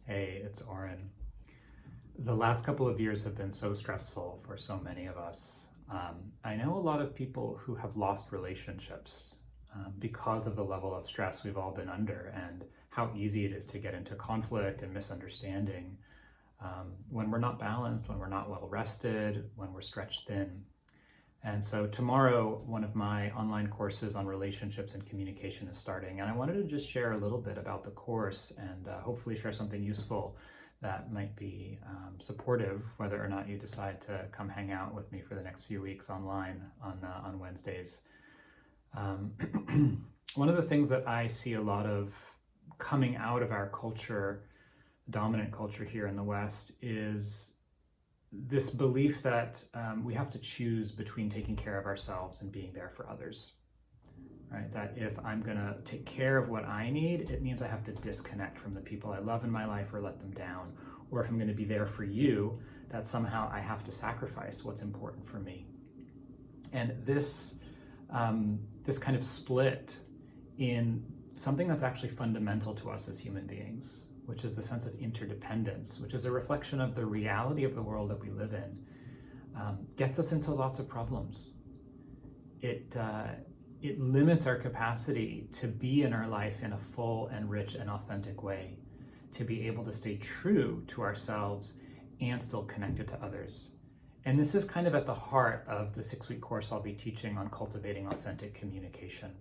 Hey, it's Oren. The last couple of years have been so stressful for so many of us. I know a lot of people who have lost relationships because of the level of stress we've all been under and how easy it is to get into conflict and misunderstanding when we're not balanced, when we're not well rested, when we're stretched thin. And so tomorrow, one of my online courses on relationships and communication is starting. And I wanted to just share a little bit about the course and hopefully share something useful that might be supportive, whether or not you decide to come hang out with me for the next few weeks online on Wednesdays. One of the things that I see a lot of coming out of our culture, dominant culture here in the West, is this belief that we have to choose between taking care of ourselves and being there for others, right? That if I'm gonna take care of what I need, it means I have to disconnect from the people I love in my life or let them down. Or if I'm gonna be there for you, that somehow I have to sacrifice what's important for me. And this kind of split in something that's actually fundamental to us as human beings, which is the sense of interdependence, which is a reflection of the reality of the world that we live in, gets us into lots of problems. It limits our capacity to be in our life in a full and rich and authentic way, to be able to stay true to ourselves and still connected to others. And this is kind of at the heart of the 6-week course I'll be teaching on cultivating authentic communication,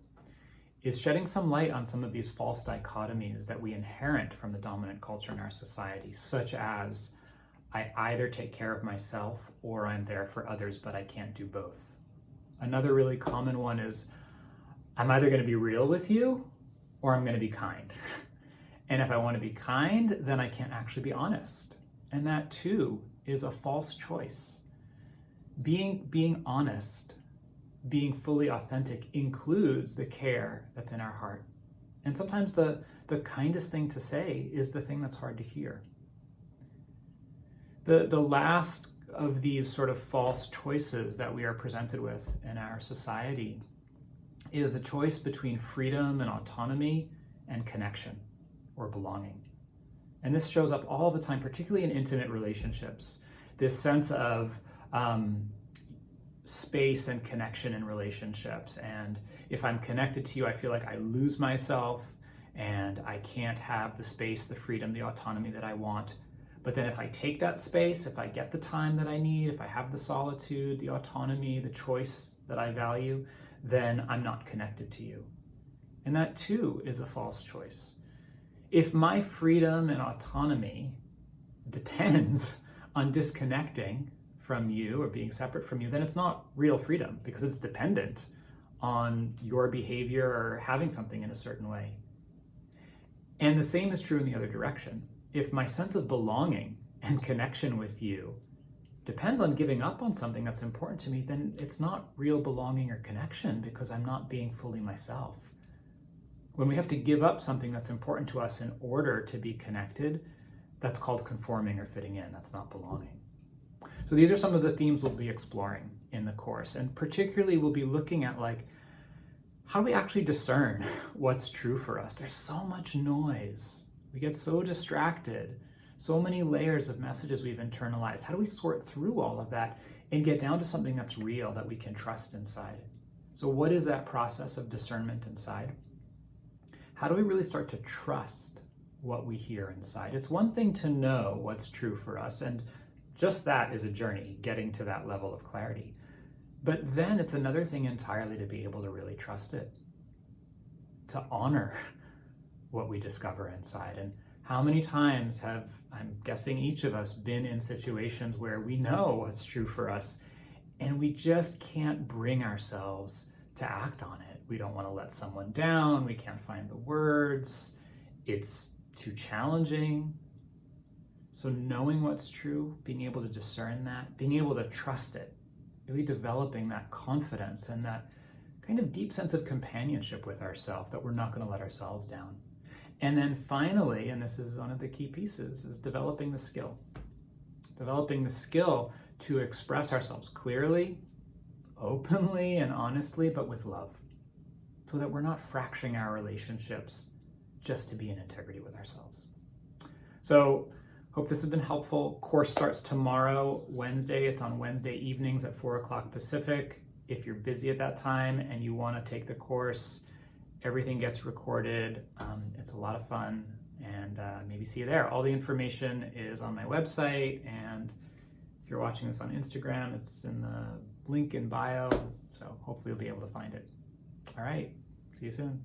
is shedding some light on some of these false dichotomies that we inherit from the dominant culture in our society, such as I either take care of myself or I'm there for others, but I can't do both. Another really common one is I'm either going to be real with you or I'm going to be kind. And if I want to be kind, then I can't actually be honest. And that too is a false choice. Being honest, being fully authentic includes the care that's in our heart. And sometimes the kindest thing to say is the thing that's hard to hear. The last of these sort of false choices that we are presented with in our society is the choice between freedom and autonomy and connection or belonging. And this shows up all the time, particularly in intimate relationships, this sense of space and connection in relationships. And if I'm connected to you, I feel like I lose myself and I can't have the space, the freedom, the autonomy that I want. But then if I take that space, if I get the time that I need, if I have the solitude, the autonomy, the choice that I value, then I'm not connected to you. And that too is a false choice. If my freedom and autonomy depends on disconnecting from you or being separate from you, then it's not real freedom because it's dependent on your behavior or having something in a certain way. And the same is true in the other direction. If my sense of belonging and connection with you depends on giving up on something that's important to me, then it's not real belonging or connection because I'm not being fully myself. When we have to give up something that's important to us in order to be connected, that's called conforming or fitting in. That's not belonging. So these are some of the themes we'll be exploring in the course. And particularly we'll be looking at how do we actually discern what's true for us? There's so much noise. We get so distracted, so many layers of messages we've internalized. How do we sort through all of that and get down to something that's real, that we can trust inside? So what is that process of discernment inside? How do we really start to trust what we hear inside? It's one thing to know what's true for us, and just that is a journey, getting to that level of clarity. But then it's another thing entirely to be able to really trust it, to honor what we discover inside. And how many times have, I'm guessing each of us, been in situations where we know what's true for us and we just can't bring ourselves to act on it. We don't want to let someone down. We can't find the words. It's too challenging. So knowing what's true, being able to discern that, being able to trust it, really developing that confidence and that kind of deep sense of companionship with ourselves, that we're not going to let ourselves down. And then finally, and this is one of the key pieces, is developing the skill. Developing the skill to express ourselves clearly, openly, and honestly, but with love, so that we're not fracturing our relationships just to be in integrity with ourselves. So hope this has been helpful. Course starts tomorrow, Wednesday. It's on Wednesday evenings at 4 o'clock Pacific. If you're busy at that time and you want to take the course, everything gets recorded. It's a lot of fun, and maybe see you there. All the information is on my website, and if you're watching this on Instagram, it's in the link in bio, so hopefully you'll be able to find it. All right, see you soon.